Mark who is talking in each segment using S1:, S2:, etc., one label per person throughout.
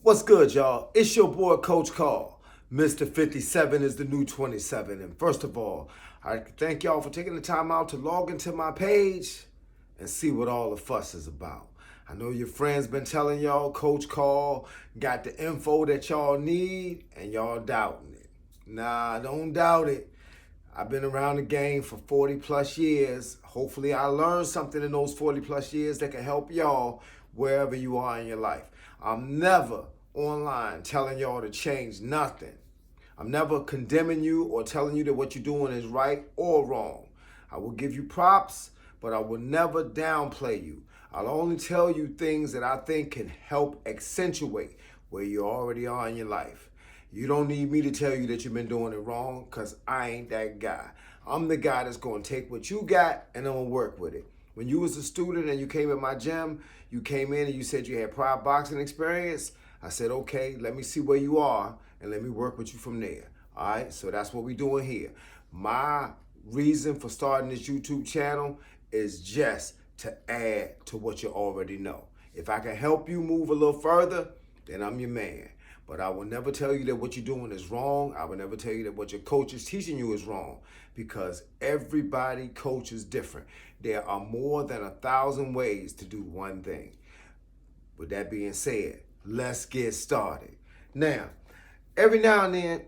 S1: What's good, y'all? It's your boy, Coach Carl. Mr. 57 is the new 27. And first of all, I thank y'all for taking the time out to log into my page and see what all the fuss is about. I know your friends been telling y'all Coach Carl got the info that y'all need, and y'all doubting it. Nah, don't doubt it. I've been around the game for 40 plus years. Hopefully I learned something in those 40 plus years that can help y'all wherever you are in your life. I'm never online telling y'all to change nothing. I'm never condemning you or telling you that what you're doing is right or wrong. I will give you props, but I will never downplay you. I'll only tell you things that I think can help accentuate where you already are in your life. You don't need me to tell you that you've been doing it wrong, because I ain't that guy. I'm the guy that's going to take what you got and I'm going to work with it. When you was a student and you came at my gym, you came in and you said you had prior boxing experience. I said, okay, let me see where you are and let me work with you from there. All right, so that's what we're doing here. My reason for starting this YouTube channel is just to add to what you already know. If I can help you move a little further, then I'm your man. But I will never tell you that what you're doing is wrong. I will never tell you that what your coach is teaching you is wrong, because everybody coach is different. There are more than 1,000 ways to do one thing. With that being said, let's get started. Now, every now and then,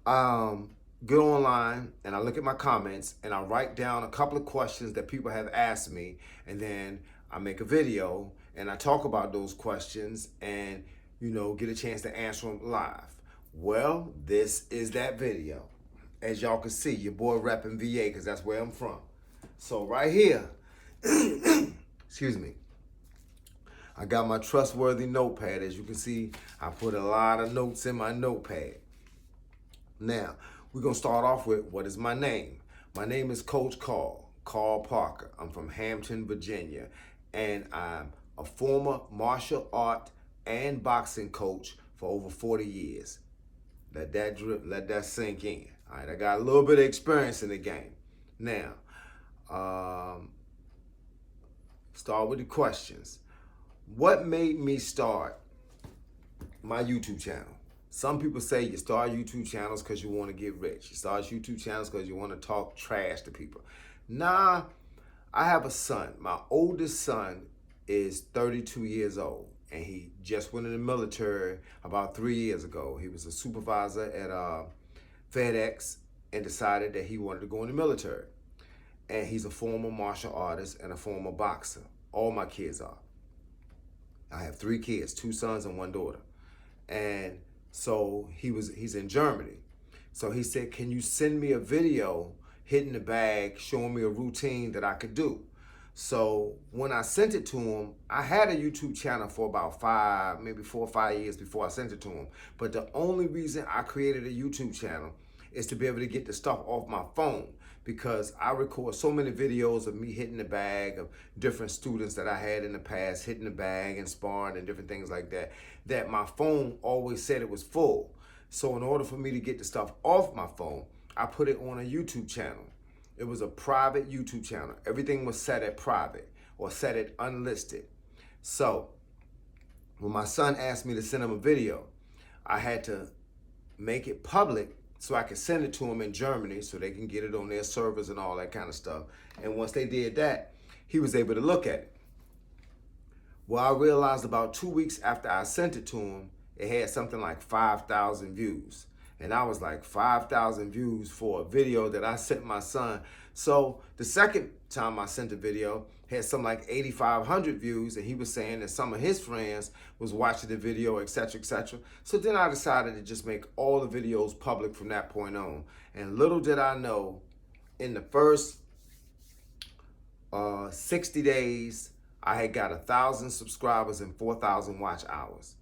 S1: go online and I look at my comments and I write down a couple of questions that people have asked me, and then I make a video and I talk about those questions and get a chance to answer them live. Well, this is that video. As y'all can see, your boy repping VA, because that's where I'm from. So right here, excuse me, I got my trustworthy notepad. As you can see, I put a lot of notes in my notepad. Now, we're going to start off with, what is my name? My name is Coach Carl Parker. I'm from Hampton, Virginia, and I'm a former martial art and boxing coach for over 40 years. Let that sink in. All right, I got a little bit of experience in the game. Now, start with the questions. What made me start my YouTube channel? Some people say you start YouTube channels because you want to get rich. You start YouTube channels because you want to talk trash to people. Nah, I have a son. My oldest son is 32 years old, and he just went in the military about 3 years ago. He was a supervisor at FedEx and decided that he wanted to go in the military. And he's a former martial artist and a former boxer. All my kids are. I have 3 kids, 2 sons and 1 daughter. And so he's in Germany. So he said, can you send me a video hitting the bag, showing me a routine that I could do? So when I sent it to him, I had a YouTube channel for about maybe 4 or 5 years before I sent it to him. But the only reason I created a YouTube channel is to be able to get the stuff off my phone, because I record so many videos of me hitting the bag, of different students that I had in the past hitting the bag and sparring and different things like that, that my phone always said it was full. So in order for me to get the stuff off my phone, I put it on a YouTube channel. It was a private YouTube channel. Everything was set at private or set at unlisted. So when my son asked me to send him a video, I had to make it public so I could send it to him in Germany so they can get it on their servers and all that kind of stuff. And once they did that, he was able to look at it. Well, I realized about 2 weeks after I sent it to him, it had something like 5,000 views. And I was like, 5,000 views for a video that I sent my son. So the second time I sent the video, had something like 8,500 views, and he was saying that some of his friends was watching the video, etc., etc. So then I decided to just make all the videos public from that point on. And little did I know, in the first 60 days, I had got 1,000 subscribers and 4,000 watch hours.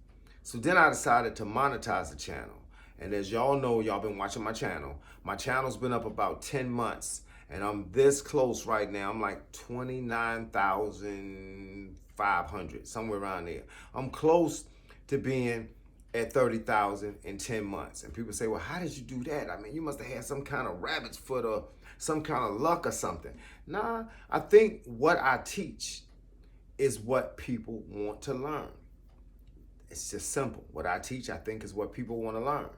S1: So then I decided to monetize the channel. And as y'all know, y'all been watching my channel. My channel's been up about 10 months. And I'm this close right now. I'm like 29,500, somewhere around there. I'm close to being at 30,000 in 10 months. And people say, well, how did you do that? I mean, you must have had some kind of rabbit's foot or some kind of luck or something. Nah, I think what I teach is what people want to learn. It's just simple. What I teach, I think, is what people want to learn.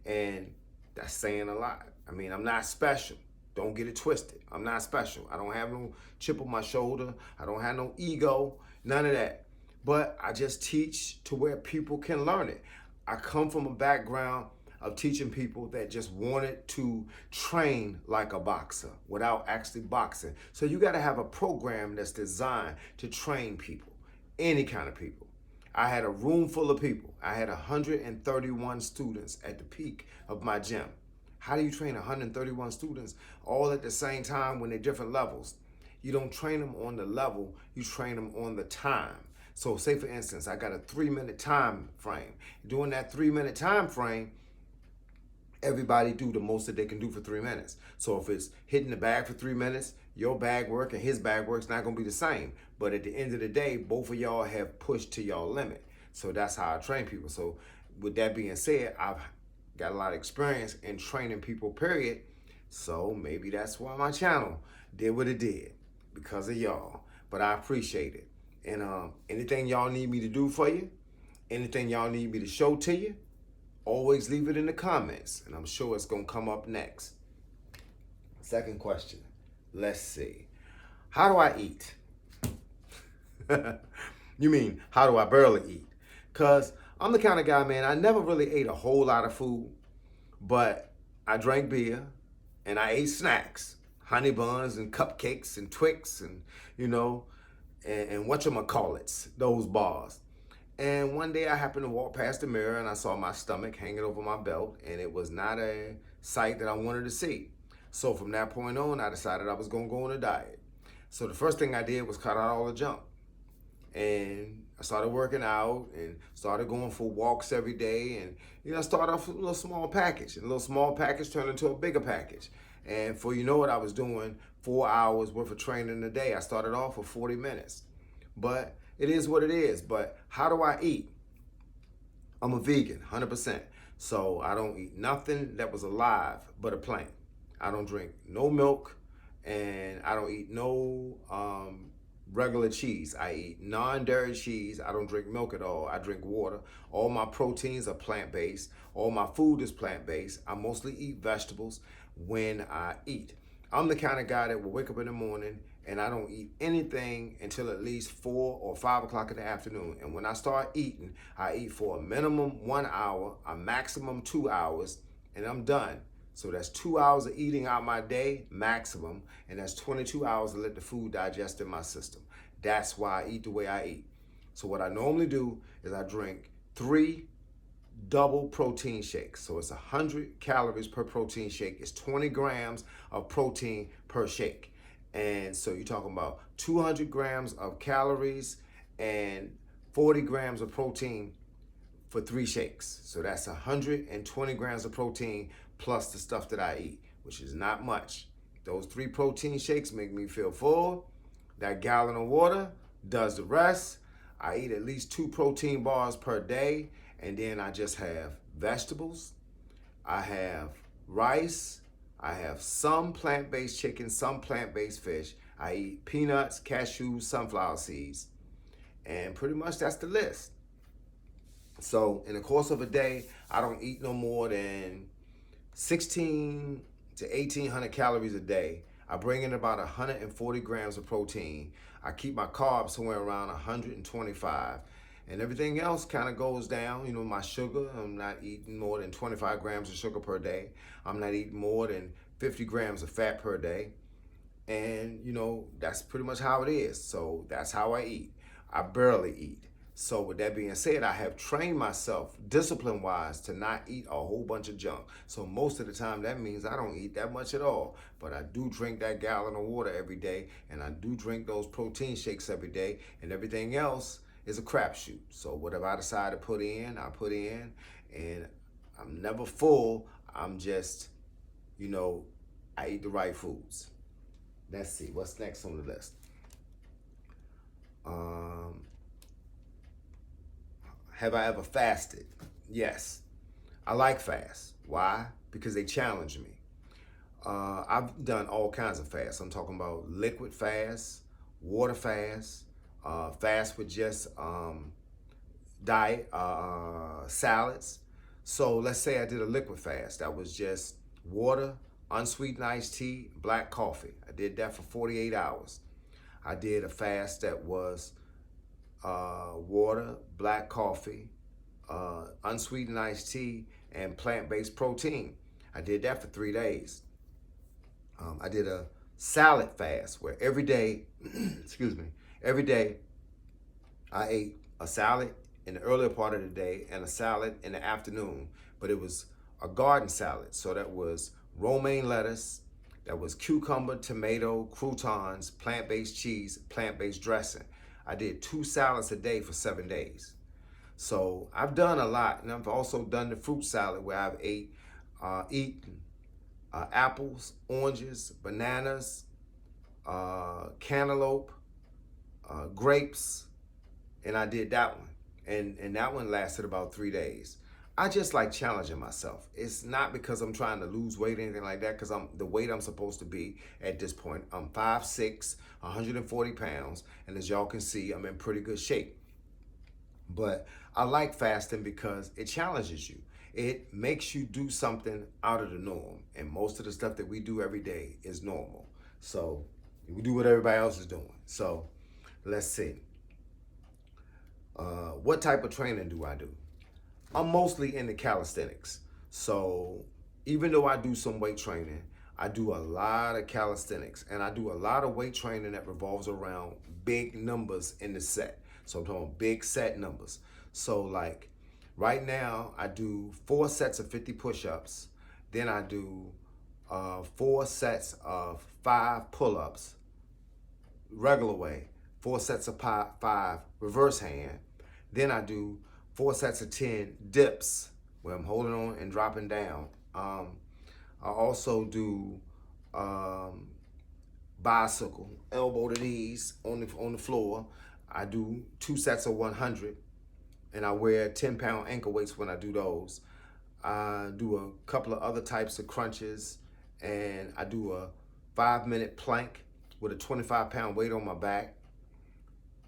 S1: And that's saying a lot. I mean, I'm not special. Don't get it twisted. I'm not special. I don't have no chip on my shoulder. I don't have no ego, none of that. But I just teach to where people can learn it. I come from a background of teaching people that just wanted to train like a boxer without actually boxing. So you got to have a program that's designed to train people, any kind of people. I had a room full of people. I had 131 students at the peak of my gym. How do you train 131 students all at the same time when they're different levels? You don't train them on the level, you train them on the time. So say for instance, I got a 3-minute time frame. During that 3-minute time frame, everybody do the most that they can do for 3 minutes. So if it's hitting the bag for 3 minutes, your bag work and his bag work's not gonna be the same. But at the end of the day, both of y'all have pushed to y'all limit. So that's how I train people. So with that being said, I've got a lot of experience in training people, period. So maybe that's why my channel did what it did, because of y'all. But I appreciate it. And anything y'all need me to do for you, anything y'all need me to show to you, always leave it in the comments, and I'm sure it's gonna come up next. Second question, let's see. How do I eat? You mean, how do I barely eat? Because I'm the kind of guy, man, I never really ate a whole lot of food, but I drank beer and I ate snacks, honey buns and cupcakes and Twix and, and whatchamacallits, those bars. And one day I happened to walk past the mirror and I saw my stomach hanging over my belt, and it was not a sight that I wanted to see. So from that point on, I decided I was gonna go on a diet. So the first thing I did was cut out all the junk. And I started working out and started going for walks every day. And, I started off with a little small package. And a little small package turned into a bigger package. And for what I was doing 4 hours worth of training a day. I started off with 40 minutes. But it is what it is. But how do I eat? I'm a vegan, 100%. So I don't eat nothing that was alive but a plant. I don't drink no milk, and I don't eat no regular cheese. I eat non-dairy cheese. I don't drink milk at all. I drink water. All my proteins are plant-based. All my food is plant-based. I mostly eat vegetables when I eat. I'm the kind of guy that will wake up in the morning and I don't eat anything until at least 4 or 5 o'clock in the afternoon. And when I start eating, I eat for a minimum 1 hour, a maximum 2 hours, and I'm done. So that's 2 hours of eating out my day, maximum, and that's 22 hours to let the food digest in my system. That's why I eat the way I eat. So what I normally do is I drink 3 double protein shakes. So it's 100 calories per protein shake. It's 20 grams of protein per shake. And so you're talking about 200 grams of calories and 40 grams of protein for 3 shakes. So that's 120 grams of protein plus the stuff that I eat, which is not much. Those 3 protein shakes make me feel full. That gallon of water does the rest. I eat at least 2 protein bars per day, and then I just have vegetables. I have rice. I have some plant-based chicken, some plant-based fish. I eat peanuts, cashews, sunflower seeds, and pretty much that's the list. So in the course of a day, I don't eat no more than 16 to 1800 calories a day. I bring in about 140 grams of protein. I keep my carbs somewhere around 125. And everything else kind of goes down. My sugar, I'm not eating more than 25 grams of sugar per day. I'm not eating more than 50 grams of fat per day. And, that's pretty much how it is. So that's how I eat. I barely eat. So with that being said, I have trained myself discipline-wise to not eat a whole bunch of junk. So most of the time that means I don't eat that much at all. But I do drink that gallon of water every day, and I do drink those protein shakes every day, and everything else is a crapshoot. So whatever I decide to put in, I put in, and I'm never full. I'm just, I eat the right foods. Let's see, what's next on the list? Have I ever fasted? Yes. I like fasts. Why? Because they challenge me. I've done all kinds of fasts. I'm talking about liquid fasts, water fasts, fast with just diet, salads. So let's say I did a liquid fast. That was just water, unsweetened iced tea, black coffee. I did that for 48 hours. I did a fast that was water, black coffee, unsweetened iced tea, and plant-based protein. I did that for 3 days. I did a salad fast where every day, excuse me, every day I ate a salad in the earlier part of the day and a salad in the afternoon. But it was a garden salad. So that was romaine lettuce, that was cucumber, tomato, croutons, plant-based cheese, plant-based dressing. I did 2 salads a day for 7 days. So I've done a lot. And I've also done the fruit salad where I've eaten apples, oranges, bananas, cantaloupe, grapes, and I did that one. And that one lasted about 3 days. I just like challenging myself. It's not because I'm trying to lose weight or anything like that, because I'm the weight I'm supposed to be at this point. I'm 5'6", 140 pounds, and as y'all can see, I'm in pretty good shape. But I like fasting because it challenges you. It makes you do something out of the norm. And most of the stuff that we do every day is normal. So we do what everybody else is doing. So let's see. What type of training do I do? I'm mostly into calisthenics. So even though I do some weight training, I do a lot of calisthenics, and I do a lot of weight training that revolves around big numbers in the set. So I'm talking big set numbers. So like right now I do 4 sets of 50 push-ups. Then I do 4 sets of 5 pull-ups, regular way, 4 sets of 5 reverse hand. Then I do 4 sets of 10 dips where I'm holding on and dropping down. I also do bicycle, elbow to knees on the floor. I do 2 sets of 100, and I wear 10-pound ankle weights when I do those. I do a couple of other types of crunches, and I do a 5-minute plank with a 25-pound weight on my back.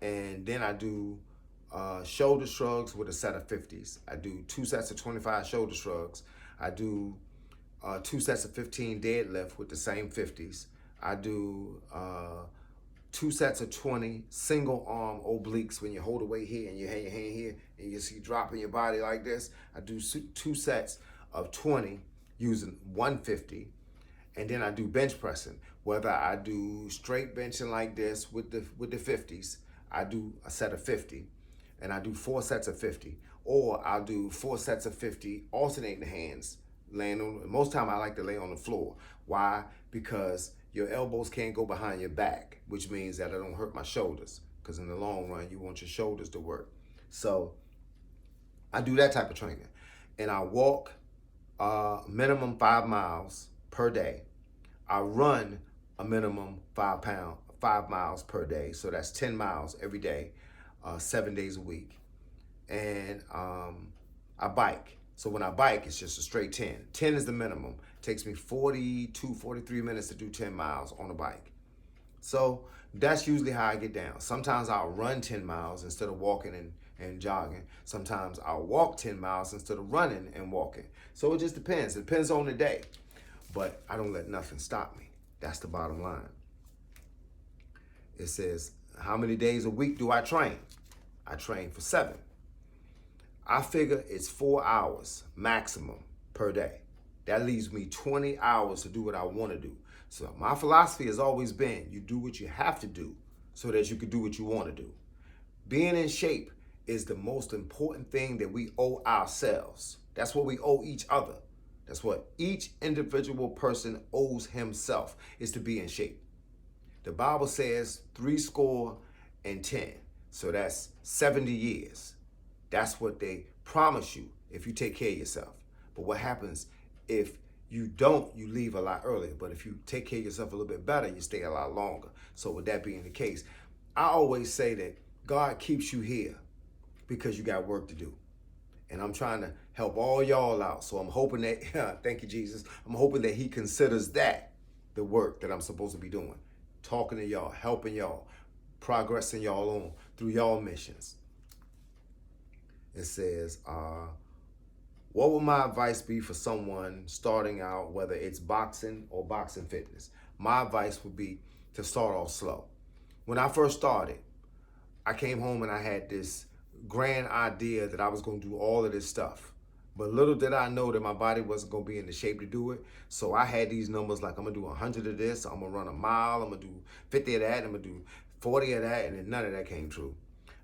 S1: And then I do shoulder shrugs with a set of 50s. I do 2 sets of 25 shoulder shrugs. I do 2 sets of 15 deadlift with the same 50s. I do 2 sets of 20 single arm obliques when you hold the weight here and you have your hand here and you see dropping your body like this. I do 2 sets of 20 using 150. And then I do bench pressing. Whether I do straight benching like this with the 50s, I do a set of 50. And I do 4 sets of 50. Or I'll do 4 sets of 50, alternating the hands. Most time I like to lay on the floor. Why? Because your elbows can't go behind your back, which means that I don't hurt my shoulders. Because in the long run, you want your shoulders to work. So I do that type of training. And I walk minimum 5 miles per day. I run a minimum 5 miles per day. So that's 10 miles every day, 7 days a week. And I bike. So when I bike, it's just a straight 10. 10 is the minimum. It takes me 42, 43 minutes to do 10 miles on a bike. So that's usually how I get down. Sometimes I'll run 10 miles instead of walking and jogging. Sometimes I'll walk 10 miles instead of running and walking. So it just depends. It depends on the day. But I don't let nothing stop me. That's the bottom line. It says, how many days a week do I train? I train for 7. I figure it's 4 hours maximum per day. That leaves me 20 hours to do what I want to do. So my philosophy has always been, you do what you have to do so that you can do what you want to do. Being in shape is the most important thing that we owe ourselves. That's what we owe each other. That's what each individual person owes himself, is to be in shape. The Bible says 70. So that's 70 years. That's what they promise you if you take care of yourself. But what happens if you don't? You leave a lot earlier. But if you take care of yourself a little bit better, you stay a lot longer. So with that being the case, I always say that God keeps you here because you got work to do. And I'm trying to help all y'all out. So I'm hoping that, thank you, Jesus. I'm hoping that he considers that the work that I'm supposed to be doing. Talking to y'all, helping y'all, progressing y'all on through y'all missions. It says, what would my advice be for someone starting out, whether it's boxing or boxing fitness? My advice would be to start off slow. When I first started, I came home and I had this grand idea that I was going to do all of this stuff. But little did I know that my body wasn't going to be in the shape to do it. So I had these numbers like, I'm going to do 100 of this, I'm going to run a mile, I'm going to do 50 of that, I'm going to do 40 of that, and then none of that came true.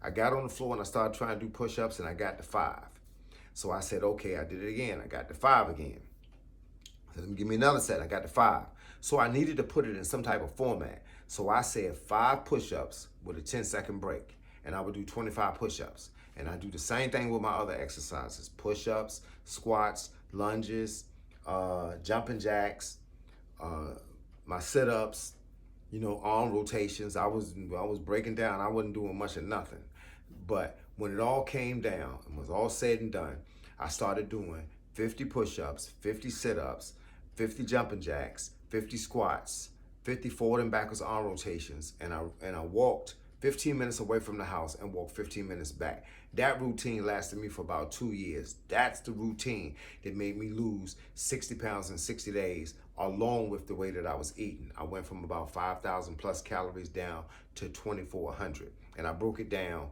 S1: I got on the floor and I started trying to do push-ups and I got to 5. So I said, okay, I did it again. I got to 5 again. I said, let me give me another set. I got to 5. So I needed to put it in some type of format. So I said 5 push-ups with a 10-second break. And I would do 25 push-ups. And I do the same thing with my other exercises. Push-ups, squats, lunges, jumping jacks, my sit-ups, arm rotations. I was breaking down. I wasn't doing much of nothing. But when it all came down and was all said and done, I started doing 50 push-ups, 50 sit-ups, 50 jumping jacks, 50 squats, 50 forward and backwards arm rotations, and I walked 15 minutes away from the house and walked 15 minutes back. That routine lasted me for about 2 years. That's the routine that made me lose 60 pounds in 60 days, along with the way that I was eating. I went from about 5,000 plus calories down to 2,400. And I broke it down.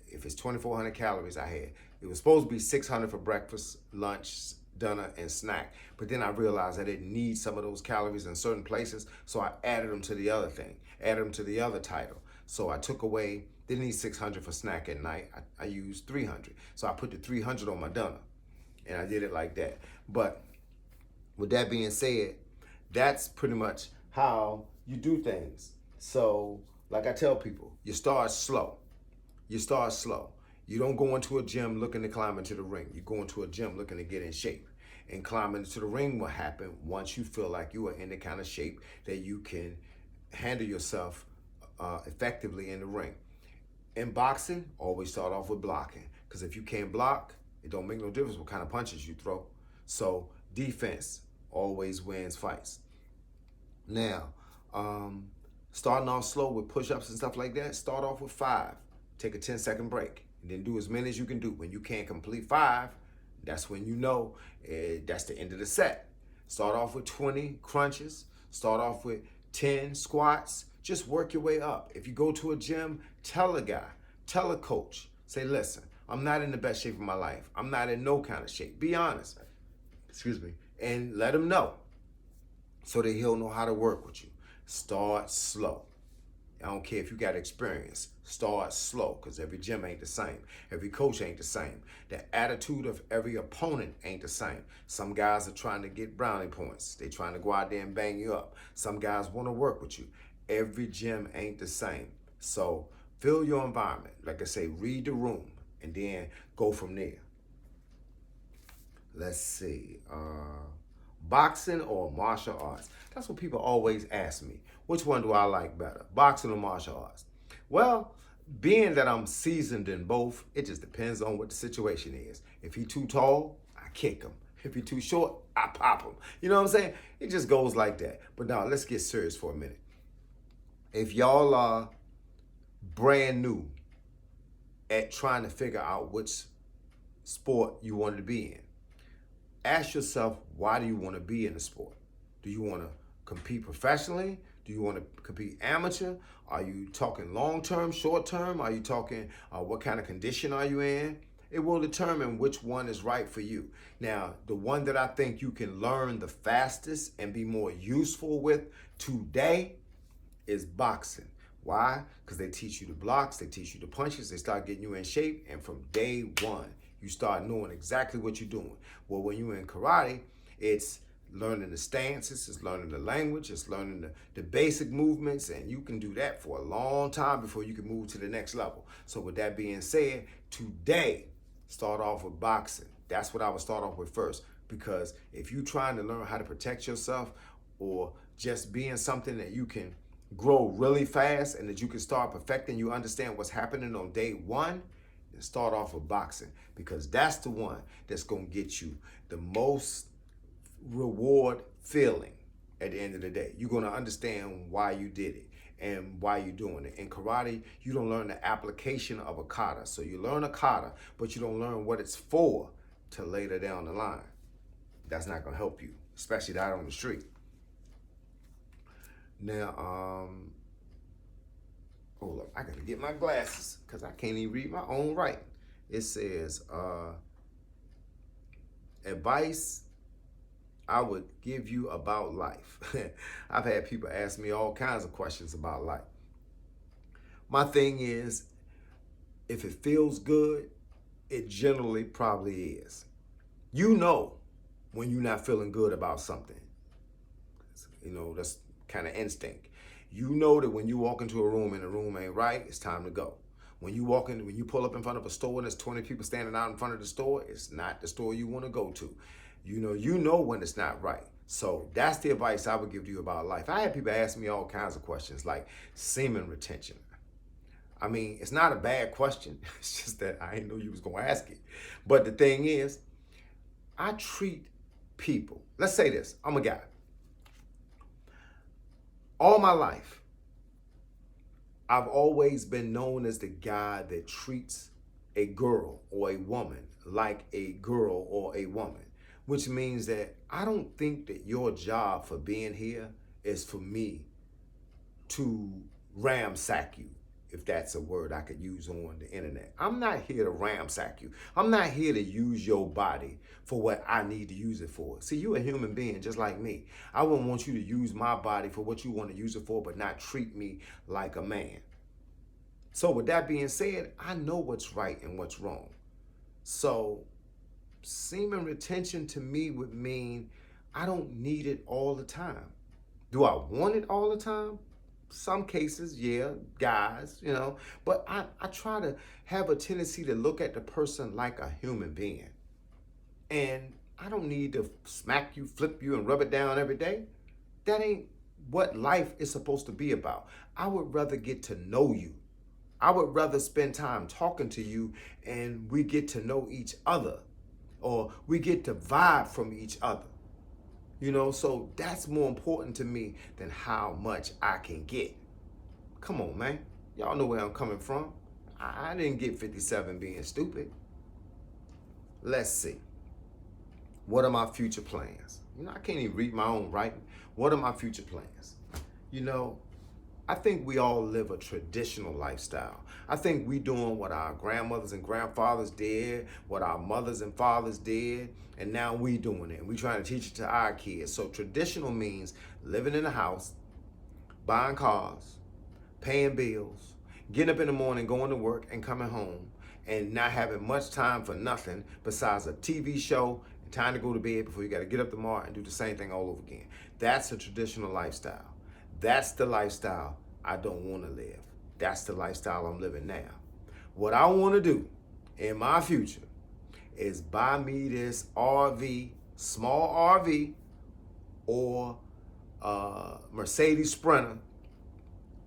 S1: If it's 2,400 calories it was supposed to be 600 for breakfast, lunch, dinner, and snack. But then I realized I didn't need some of those calories in certain places, so I added them to the other thing, added them to the other title. So I took away, didn't need 600 for snack at night. I used 300. So I put the 300 on my dinner, and I did it like that. But with that being said, that's pretty much how you do things. So like I tell people, you start slow. You start slow. You don't go into a gym looking to climb into the ring. You go into a gym looking to get in shape. And climbing into the ring will happen once you feel like you are in the kind of shape that you can handle yourself effectively in the ring. In boxing, always start off with blocking. Because if you can't block, it don't make no difference what kind of punches you throw. So defense always wins fights. Now, starting off slow with push-ups and stuff like that, start off with 5. Take a 10-second break, and then do as many as you can do. When you can't complete 5, that's when you know that's the end of the set. Start off with 20 crunches. Start off with 10 squats. Just work your way up. If you go to a gym, tell a guy, tell a coach, say, listen, I'm not in the best shape of my life. I'm not in no kind of shape. Be honest. Excuse me. And let him know so that he'll know how to work with you. Start slow. I don't care if you got experience. Start slow, because every gym ain't the same. Every coach ain't the same. The attitude of every opponent ain't the same. Some guys are trying to get brownie points. They trying to go out there and bang you up. Some guys want to work with you. Every gym ain't the same. So fill your environment. Like I say, read the room and then go from there. Let's see. Boxing or martial arts? That's what people always ask me. Which one do I like better, boxing or martial arts? Well, being that I'm seasoned in both, it just depends on what the situation is. If he's too tall, I kick him. If he's too short, I pop him. You know what I'm saying? It just goes like that. But now, let's get serious for a minute. If y'all are brand new at trying to figure out which sport you want to be in, ask yourself, why do you want to be in the sport? Do you want to compete professionally? Do you want to compete amateur? Are you talking long-term, short-term? Are you talking what kind of condition are you in? It will determine which one is right for you. Now, the one that I think you can learn the fastest and be more useful with today is boxing. Why? Because they teach you the blocks, they teach you the punches, they start getting you in shape, and from day one, you start knowing exactly what you're doing. Well, when you're in karate, it's learning the stances, it's learning the language, it's learning the basic movements, and you can do that for a long time before you can move to the next level. So with that being said, today, start off with boxing. That's what I would start off with first, because if you're trying to learn how to protect yourself or just being something that you can grow really fast and that you can start perfecting, you understand what's happening on day one, then start off with boxing, because that's the one that's going to get you the most reward feeling at the end of the day. You're going to understand why you did it. and why you're doing it. In karate, you don't learn the application of a kata. So you learn a kata, but you don't learn what it's for till later down the line. That's not gonna help you, especially that on the street. Now, hold up, I gotta get my glasses because I can't even read my own writing. It says, advice I would give you about life. I've had people ask me all kinds of questions about life. My thing is, if it feels good, it generally probably is. You know when you're not feeling good about something. You know, that's kind of instinct. You know that when you walk into a room and the room ain't right, it's time to go. When you pull up in front of a store and there's 20 people standing out in front of the store, it's not the store you want to go to. You know when it's not right. So that's the advice I would give to you about life. I had people ask me all kinds of questions like semen retention. I mean, it's not a bad question. It's just that I didn't know you was going to ask it. But the thing is, I treat people, let's say this, I'm a guy. All my life, I've always been known as the guy that treats a girl or a woman like a girl or a woman, which means that I don't think that your job for being here is for me to ransack you, if that's a word I could use on the internet. I'm not here to ransack you. I'm not here to use your body for what I need to use it for. See, you're a human being just like me. I wouldn't want you to use my body for what you want to use it for, but not treat me like a man. So with that being said, I know what's right and what's wrong. So semen retention to me would mean I don't need it all the time. Do I want it all the time? Some cases, yeah, guys, but I try to have a tendency to look at the person like a human being. And I don't need to smack you, flip you, and rub it down every day. That ain't what life is supposed to be about. I would rather get to know you. I would rather spend time talking to you and we get to know each other, or we get to vibe from each other. So that's more important to me than how much I can get. Come on, man. Y'all know where I'm coming from. I didn't get 57 being stupid. Let's see. What are my future plans? I can't even read my own writing. What are my future plans? I think we all live a traditional lifestyle. I think we doing what our grandmothers and grandfathers did, what our mothers and fathers did, and now we doing it. We trying to teach it to our kids. So traditional means living in a house, buying cars, paying bills, getting up in the morning, going to work, and coming home, and not having much time for nothing besides a TV show and time to go to bed before you got to get up tomorrow and do the same thing all over again. That's a traditional lifestyle. That's the lifestyle I don't want to live. That's the lifestyle I'm living now. What I want to do in my future is buy me this RV, small RV, or Mercedes Sprinter,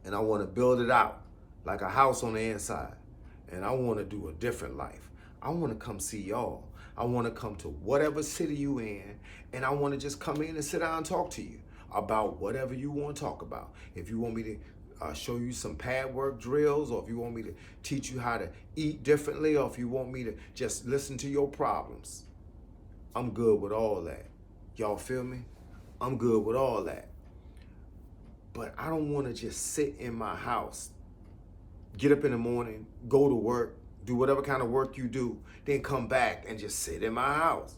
S1: and I want to build it out like a house on the inside. And I want to do a different life. I want to come see y'all. I want to come to whatever city you in, and I want to just come in and sit down and talk to you about whatever you want to talk about. If you want me to show you some pad work drills, or if you want me to teach you how to eat differently, or if you want me to just listen to your problems, I'm good with all that. Y'all feel me? I'm good with all that. But I don't want to just sit in my house, get up in the morning, go to work, do whatever kind of work you do, then come back and just sit in my house.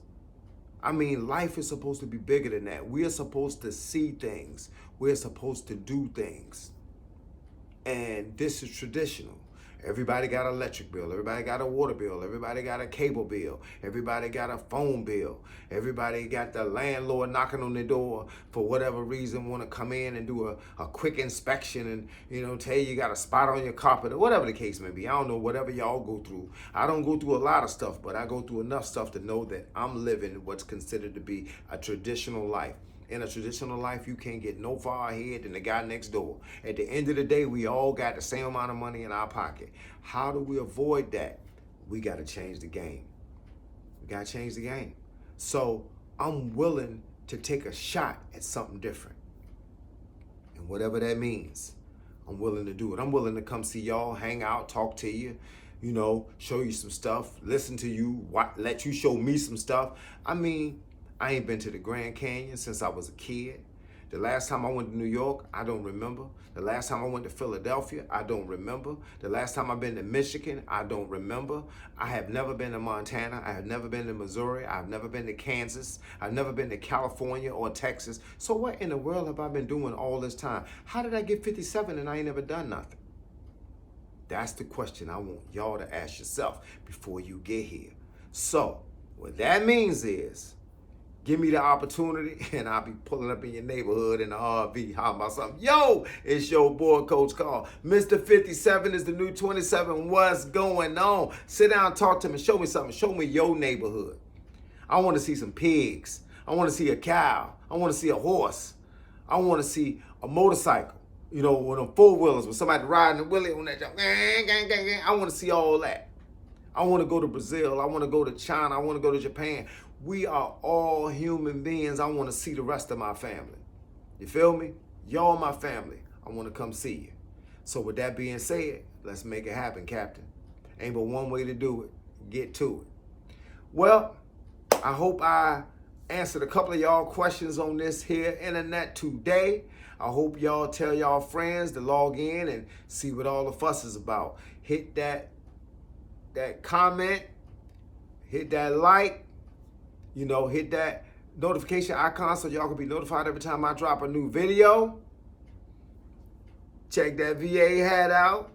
S1: I mean, life is supposed to be bigger than that. We're supposed to see things. We're supposed to do things. And this is traditional. Everybody got an electric bill. Everybody got a water bill. Everybody got a cable bill. Everybody got a phone bill. Everybody got the landlord knocking on their door for whatever reason, want to come in and do a quick inspection and, tell you got a spot on your carpet or whatever the case may be. I don't know, whatever y'all go through. I don't go through a lot of stuff, but I go through enough stuff to know that I'm living what's considered to be a traditional life. In a traditional life, you can't get no far ahead than the guy next door. At the end of the day, we all got the same amount of money in our pocket. How do we avoid that? We got to change the game. We got to change the game. So I'm willing to take a shot at something different. And whatever that means, I'm willing to do it. I'm willing to come see y'all, hang out, talk to you, you know, show you some stuff, listen to you, let you show me some stuff. I mean, I ain't been to the Grand Canyon since I was a kid. The last time I went to New York, I don't remember. The last time I went to Philadelphia, I don't remember. The last time I've been to Michigan, I don't remember. I have never been to Montana. I have never been to Missouri. I've never been to Kansas. I've never been to California or Texas. So what in the world have I been doing all this time? How did I get 57 and I ain't never done nothing? That's the question I want y'all to ask yourself before you get here. So what that means is, give me the opportunity and I'll be pulling up in your neighborhood in the RV, hollering about something. Yo, it's your boy, Coach Carl. Mr. 57 is the new 27. What's going on? Sit down, talk to me, show me something. Show me your neighborhood. I want to see some pigs. I want to see a cow. I want to see a horse. I want to see a motorcycle. You know, with them four-wheelers, with somebody riding a wheelie on that jump. I want to see all that. I want to go to Brazil. I want to go to China. I want to go to Japan. We are all human beings. I want to see the rest of my family. You feel me? Y'all my family. I want to come see you. So with that being said, let's make it happen, Captain. Ain't but one way to do it. Get to it. Well, I hope I answered a couple of y'all questions on this here internet today. I hope y'all tell y'all friends to log in and see what all the fuss is about. Hit that comment, hit that like, you know, hit that notification icon so y'all can be notified every time I drop a new video. Check that VA hat out.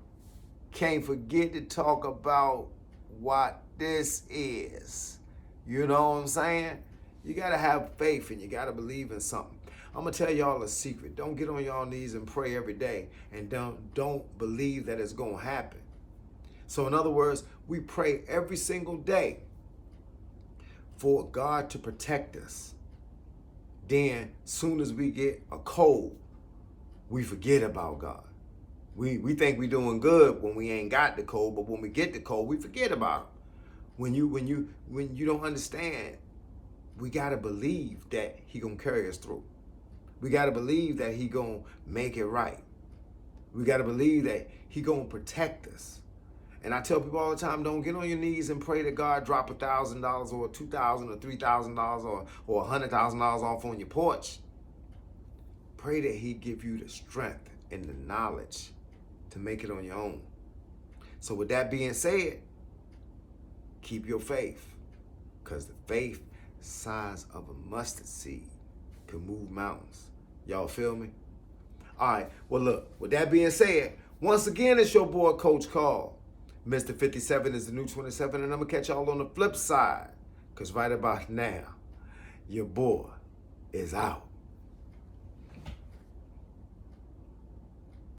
S1: Can't forget to talk about what this is. You know what I'm saying? You gotta have faith and you gotta believe in something. I'm gonna tell y'all a secret. Don't get on y'all knees and pray every day and don't believe that it's gonna happen. So in other words, we pray every single day for God to protect us. Then soon as we get a cold, we forget about God. We think we're doing good when we ain't got the cold, but when we get the cold, we forget about him. When you don't understand, we gotta believe that he gonna carry us through. We gotta believe that he gonna make it right. We gotta believe that he gonna protect us. And I tell people all the time, don't get on your knees and pray that God drop $1,000 or $2,000 or $3,000 or $100,000 off on your porch. Pray that he give you the strength and the knowledge to make it on your own. So with that being said, keep your faith, because the faith size of a mustard seed can move mountains. Y'all feel me? All right, well look, with that being said, once again, it's your boy, Coach Carl. Mr. 57 is the new 27, and I'm gonna catch y'all on the flip side, because right about now, your boy is out.